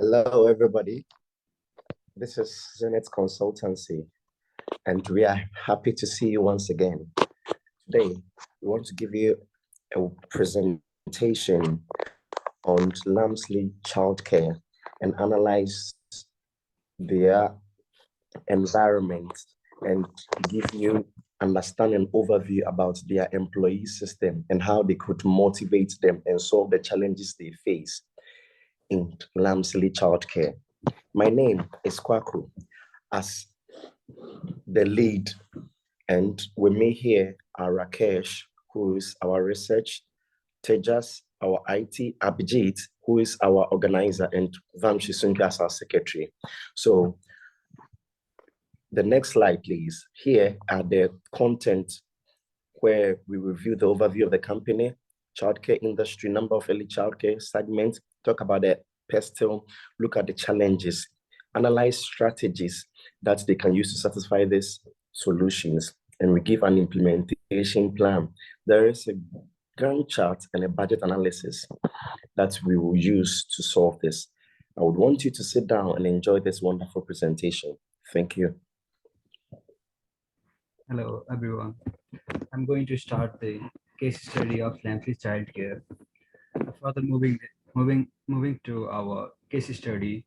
Hello, everybody. This is Zenith Consultancy, and we are happy to see you once again. Today, we want to give you a presentation on Lamesley Childcare and analyze their environment and give you understanding overview about their employee system and how they could motivate them and solve the challenges they face in Lamesley Childcare. My name is Kwaku as the lead, and with me here are Rakesh, who is our research, Tejas, our IT, Abhijit, who is our organizer, and Vamshi Sunki as our secretary. So the next slide, please. Here are the content where we review the overview of the company, childcare industry, number of early childcare segments, talk about the pestle, look at the challenges, analyze strategies that they can use to satisfy these solutions, and we give an implementation plan. There is a Gantt chart and a budget analysis that we will use to solve this. I would want you to sit down and enjoy this wonderful presentation. Thank you. Hello, everyone. I'm going to start the case study of Lamesley Childcare. Further moving to our case study,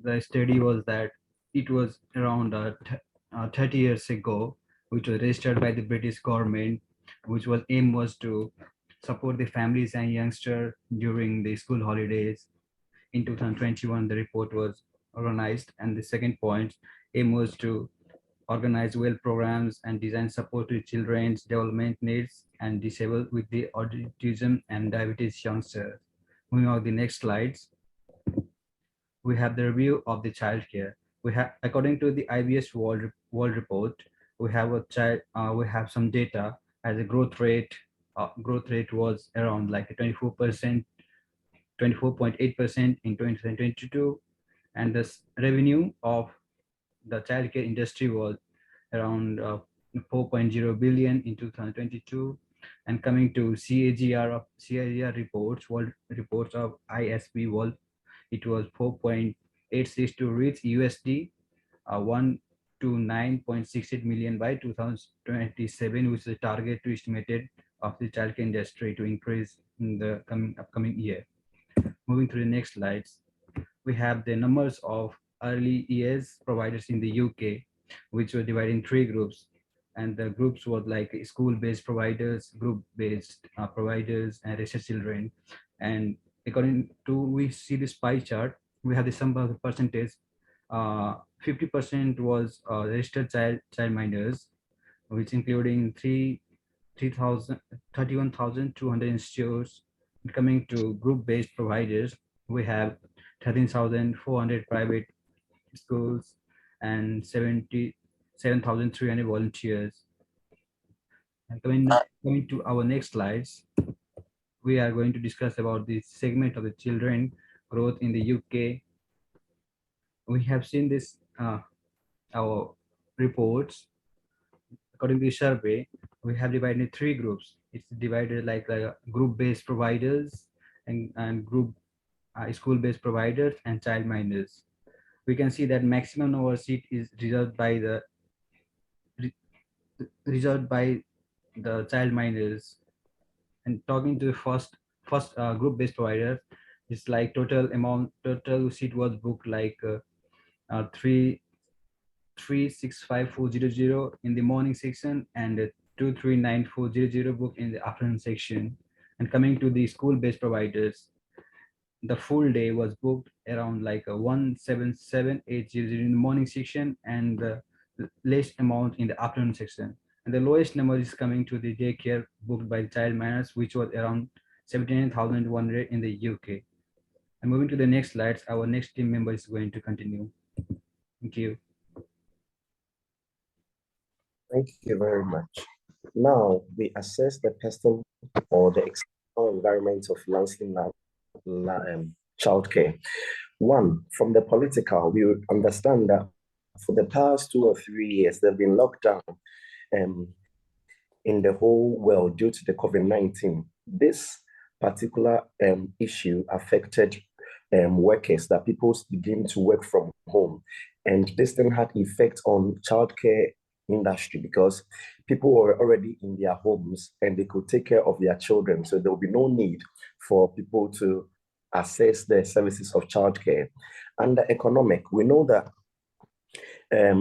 the study was that it was around 30 years ago, which was registered by the British government, which was aim was to support the families and youngsters during the school holidays. In 2021, the report was organized, and the second point aim was to organize well programs and design support to children's development needs and disabled with the autism and diabetes youngsters. Moving on to the next slides, we have the review of the childcare. We have, according to the IBS World Report, we have some data as a growth rate. Growth rate was around like 24%, 24.8% in 2022, and the revenue of the childcare industry was around 4.0 billion in 2022. And coming to CAGR reports, world reports of ISB World, it was 4.86 to reach USD 1 to 9.68 million by 2027, which is the target to estimated of the childcare industry to increase in the upcoming year. Moving to the next slides, we have the numbers of early years providers in the UK, which were divided in three groups. And the groups were like school-based providers, group-based providers, and research children. And according to, we see this pie chart, we have the sum of the percentage. 50% was registered childminders, which including 31,200 institutes. Coming to group-based providers, we have 13,400 private schools and 77,300 volunteers. And coming to our next slides, we are going to discuss about the segment of the children growth in the UK. We have seen this, our reports. According to the survey, we have divided in three groups. It's divided like group-based providers and group school-based providers and childminders. We can see that maximum number of seat is reserved by the childminders. And talking to the first group-based provider, it's like total seat was booked like 3365400 in the morning section and 239400 book in the afternoon section. And coming to the school-based providers, the full day was booked around like a 177,800 in the morning section and the least amount in the afternoon section. And the lowest number is coming to the daycare booked by child minors, which was around 79,100 in the UK. And moving to the next slides, our next team member is going to continue. Thank you. Thank you very much. Now we assess the personal or the external environment of Lamesley childcare. One, from the political, we would understand that for the past 2 or 3 years, they've been locked down in the whole world due to the COVID-19. This particular issue affected workers, that people begin to work from home. And this thing had effect on childcare industry because people were already in their homes and they could take care of their children. So there will be no need for people to access the services of childcare. And the economic, we know that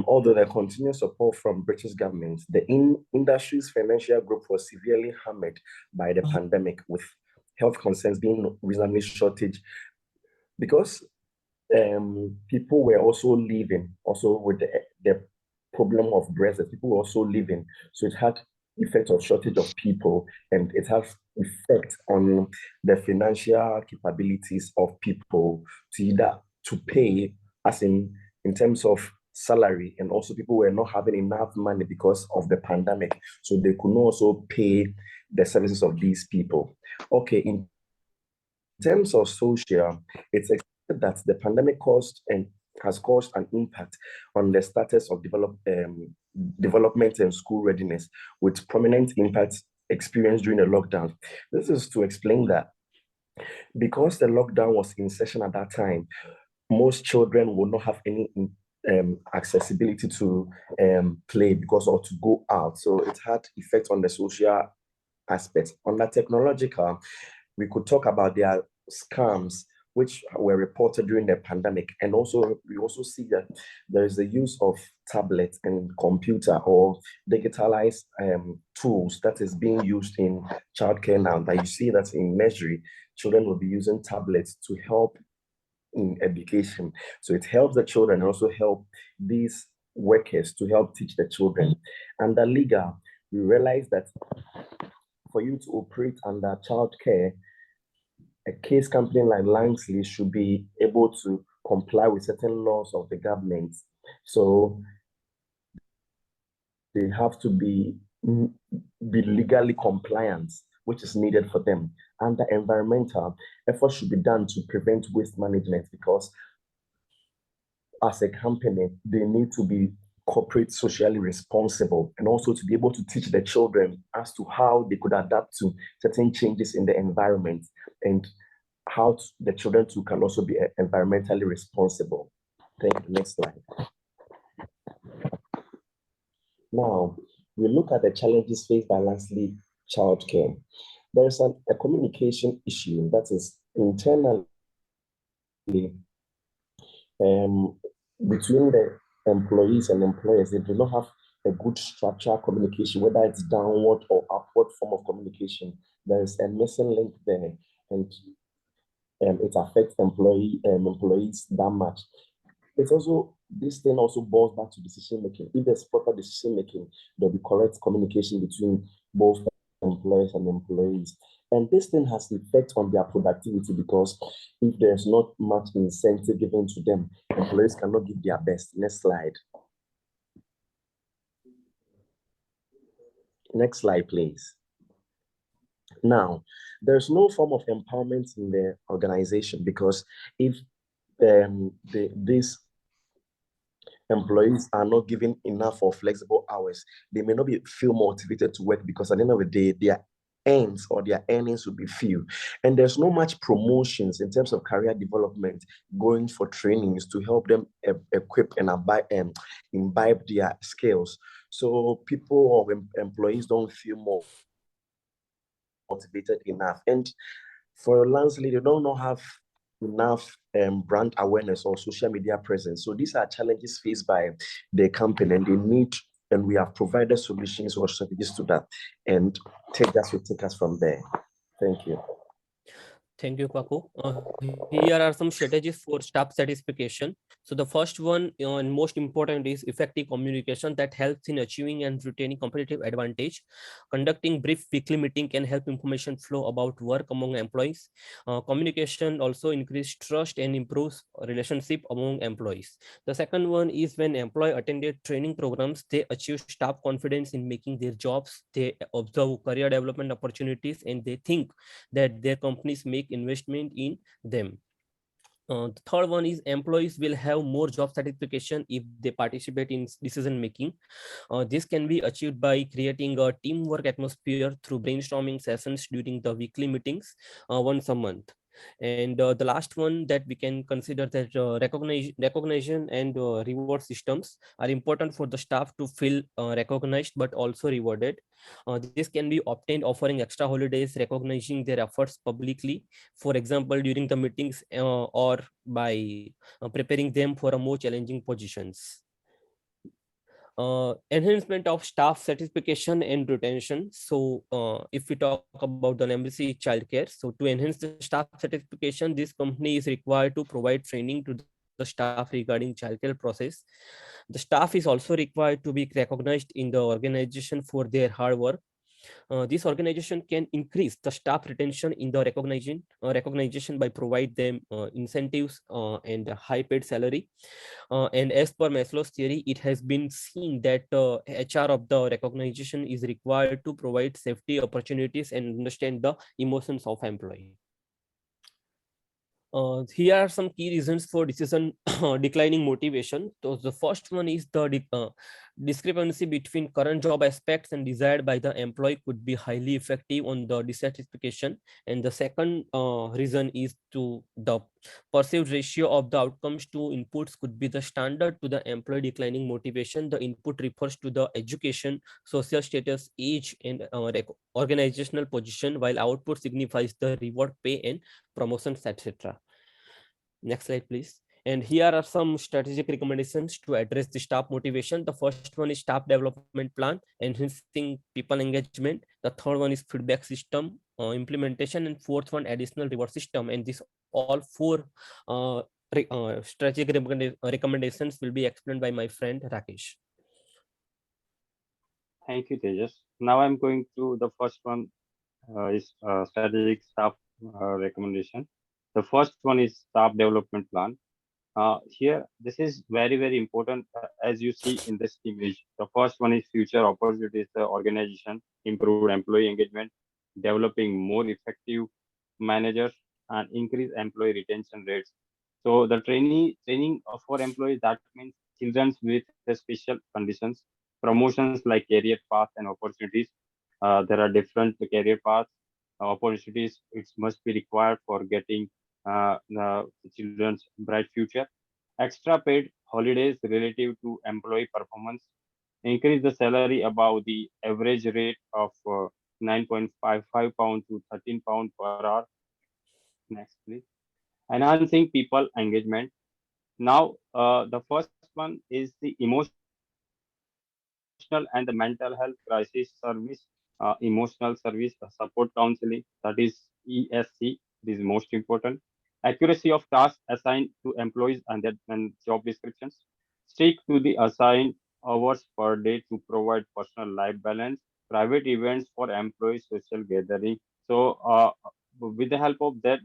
although there continuous support from British government, the industry's financial group was severely hammered by the pandemic, with health concerns being reasonably shortage because people were also living also with the problem of Brexit. People were also living, so it had effect of shortage of people, and it has effect on the financial capabilities of people to either to pay, as in terms of salary, and also people were not having enough money because of the pandemic, so they could not also pay the services of these people. Okay, in terms of social, it's expected that the pandemic caused and has caused an impact on the status of development and school readiness, with prominent impacts experienced during the lockdown. This is to explain that because the lockdown was in session at that time, most children will not have any accessibility to play because or to go out. So it had effect on the social aspect. On the technological, we could talk about their scams which were reported during the pandemic. And also, we also see that there is the use of tablets and computer or digitalized tools that is being used in childcare now. That you see that in nursery, children will be using tablets to help in education. So it helps the children and also help these workers to help teach the children. Under legal, we realize that for you to operate under childcare, a case company like Lamesley should be able to comply with certain laws of the government. So they have to be legally compliant, which is needed for them. And the environmental effort should be done to prevent waste management because as a company, they need to be corporate socially responsible and also to be able to teach the children as to how they could adapt to certain changes in the environment and how the children too can also be environmentally responsible. Thank you. Next slide. Now, we look at the challenges faced by Lamesley childcare. There is a communication issue that is internally between the employees and employers. They do not have a good structural communication, whether it's downward or upward form of communication. There is a missing link there, and it affects employees that much. It's also, this thing also boils back to decision making. If there's proper decision making, there'll be correct communication between both employers and employees. And this thing has effect on their productivity because if there's not much incentive given to them, employees cannot give their best. Next slide. Next slide, please. Now, there's no form of empowerment in the organization because if these employees are not given enough or flexible hours, they may not feel motivated to work because at the end of the day, their ends or their earnings will be few. And there's not much promotions in terms of career development going for trainings to help them equip and imbibe their skills. So people or employees don't feel more motivated enough. And for Lamesley, they don't have enough brand awareness or social media presence. So these are challenges faced by the company, and they need, and we have provided solutions or strategies to that. And take us from there. Thank you. Thank you, Kwaku. Here are some strategies for staff satisfaction. So the first one and most important is effective communication that helps in achieving and retaining competitive advantage. Conducting brief weekly meeting can help information flow about work among employees. Communication also increases trust and improves relationship among employees. The second one is when employee attended training programs, they achieve staff confidence in making their jobs. They observe career development opportunities and they think that their companies make investment in them. The third one is employees will have more job satisfaction if they participate in decision making. This can be achieved by creating a teamwork atmosphere through brainstorming sessions during the weekly meetings once a month. And the last one that we can consider that recognition and reward systems are important for the staff to feel recognized but also rewarded. This can be obtained offering extra holidays, recognizing their efforts publicly, for example, during the meetings or by preparing them for a more challenging positions. Enhancement of staff satisfaction and retention. So if we talk about the Lamesley Childcare, so to enhance the staff satisfaction, this company is required to provide training to the staff regarding childcare process. The staff is also required to be recognized in the organization for their hard work. This organization can increase the staff retention in the recognition by provide them incentives and a high paid salary. And as per Maslow's theory, it has been seen that HR of the recognition is required to provide safety opportunities and understand the emotions of employee. Here are some key reasons for decision declining motivation. So the first one is the discrepancy between current job aspects and desired by the employee could be highly effective on the dissatisfaction. And the second reason is to the perceived ratio of the outcomes to inputs could be the standard to the employee declining motivation. The input refers to the education, social status, age, and organizational position, while output signifies the reward, pay, and promotions, etc. Next slide, please. And here are some strategic recommendations to address the staff motivation. The first one is staff development plan, enhancing people engagement. The third one is feedback system implementation, and fourth one additional reward system. And this all four strategic recommendations will be explained by my friend Rakesh. Thank you, Tejas. Now I'm going to the first one is strategic staff recommendation. The first one is staff development plan. Here, this is very, very important as you see in this image. The first one is future opportunities, the organization, improved employee engagement, developing more effective managers, and increase employee retention rates. So the training for employees, that means children with the special conditions, promotions like career paths and opportunities. There are different career paths, opportunities. It must be required for getting the children's bright future. Extra paid holidays relative to employee performance. Increase the salary above the average rate of 9.55 pound to 13 pound per hour. Next, please. Enhancing people engagement. Now, the first one is the emotional and the mental health crisis service, emotional service support counseling, that is ESC. It is most important. Accuracy of tasks assigned to employees and job descriptions. Stick to the assigned hours per day to provide personal life balance. Private events for employee social gathering. So, with the help of that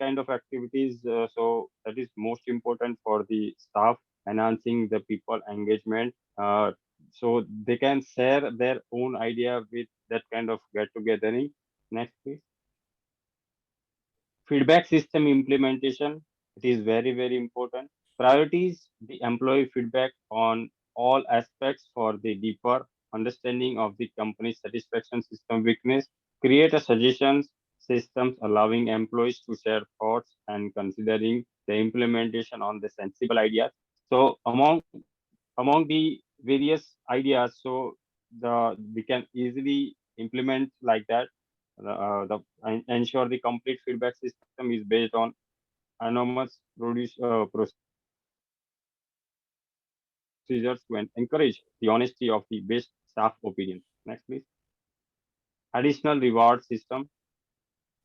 kind of activities, so that is most important for the staff, enhancing the people engagement. So they can share their own idea with that kind of get togethering. Next, please. Feedback system implementation. It is very, very important. Priorities the employee feedback on all aspects for the deeper understanding of the company's satisfaction system weakness. Create a suggestions systems allowing employees to share thoughts and considering the implementation on the sensible ideas. So among the various ideas, so we can easily implement like that. Ensure the complete feedback system is based on anonymous procedures to encourage the honesty of the best staff opinion. Next, please. Additional reward system.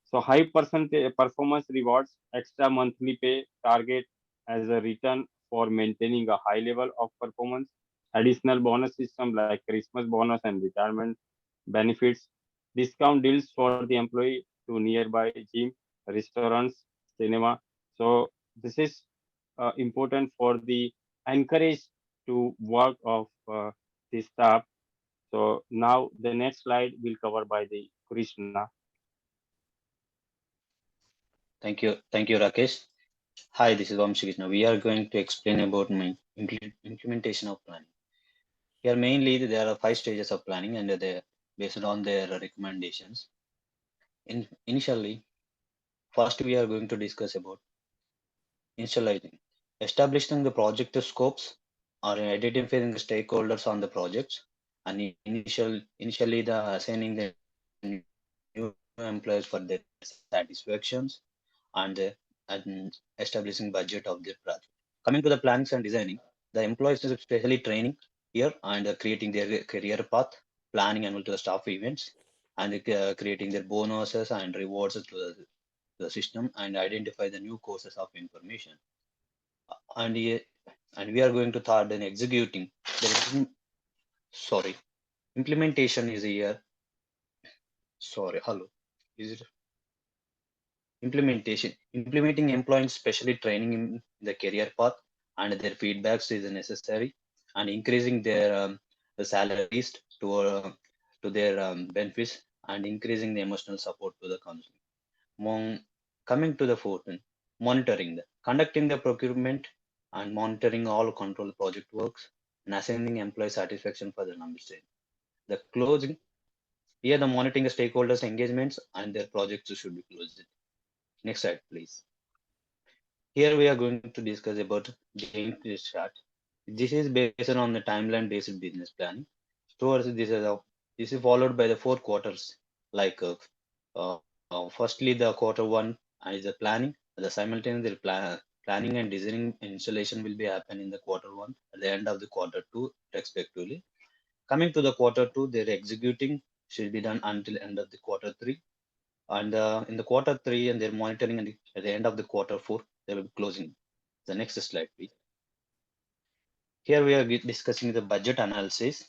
So high percentage performance rewards, extra monthly pay target as a return for maintaining a high level of performance. Additional bonus system like Christmas bonus and retirement benefits. Discount deals for the employee to nearby gym, restaurants, cinema. So this is important for the encourage to work of the staff. So now the next slide will cover by the Krishna. Thank you, Rakesh. Hi, this is Vamshi. Now we are going to explain about my implementation of planning. Here, mainly there are 5 stages of planning, and they based on their recommendations. Initially, first we are going to discuss about initializing, establishing the project scopes or identifying the stakeholders on the projects, and initially the assigning the new employees for their satisfactions, and establishing budget of their project. Coming to the plannings and designing, the employees is especially training here and creating their career path, planning annual to the staff events, and creating their bonuses and rewards to the system, and identify the new courses of information. And, and we are going to start in executing. Sorry, implementation is here. Sorry, hello. Is it implementing employing specially training in the career path and their feedbacks is necessary, and increasing their the salaries to their benefits, and increasing the emotional support to the counseling. Coming to the fourth one, monitoring conducting the procurement and monitoring all control project works, and assigning employee satisfaction for the number state. The closing, here the monitoring the stakeholders engagements and their projects should be closed. Next slide, please. Here we are going to discuss about game chart. This is based on the timeline-based business planning. Towards this is followed by the 4 quarters. Like firstly, the quarter 1 is the planning. The simultaneous planning and designing installation will be happen in the quarter 1 at the end of the quarter 2 respectively. Coming to the quarter 2, their executing should be done until end of the quarter 3. And in the quarter 3 and they're monitoring, and at the end of the quarter 4 they will be closing. The next slide, please. Here we are discussing the budget analysis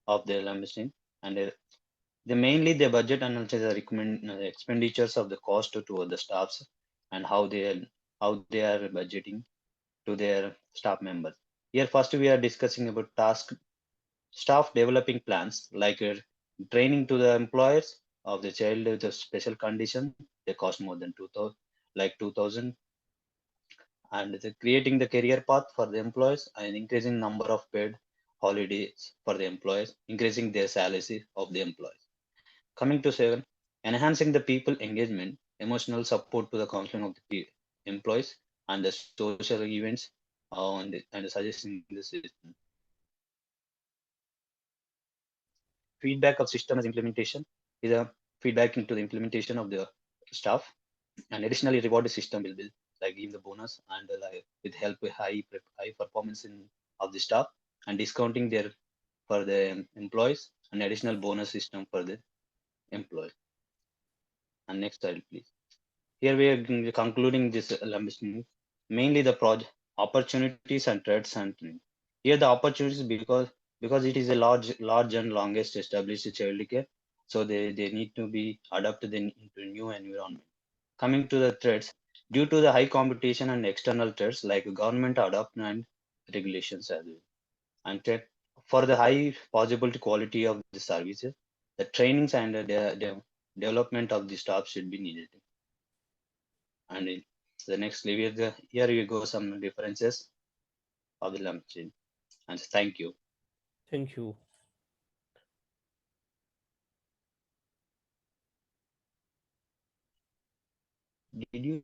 of the Lamesley, and mainly the budget analysis are recommend expenditures of the cost to the staffs, and how they are budgeting to their staff members. Here first we are discussing about staff developing plans, like training to the employers of the child with a special condition. They cost more than 2,000, and creating the career path for the employees, and increasing number of paid holidays for the employees, increasing their salary of the employees. Coming to 7, enhancing the people engagement, emotional support to the counseling of the employees, and the social events, and suggesting the system. Feedback of system as implementation is a feedback into the implementation of the staff, and additionally reward system will be like give the bonus, and like with help with high performance of the staff, and discounting there for the employees, and additional bonus system for the employees. And next slide, please. Here we are concluding this Lamesley, mainly the project opportunities and threats. And here the opportunities, because it is a large and longest established childcare, so they need to be adapted into new environment. Coming to the threats, due to the high competition and external threats like government adoption and regulations as well, and for the high possibility quality of the services, the trainings and the development of the staff should be needed. And the next level, here you go some differences of the Lamesley. And thank you. Thank you. Did you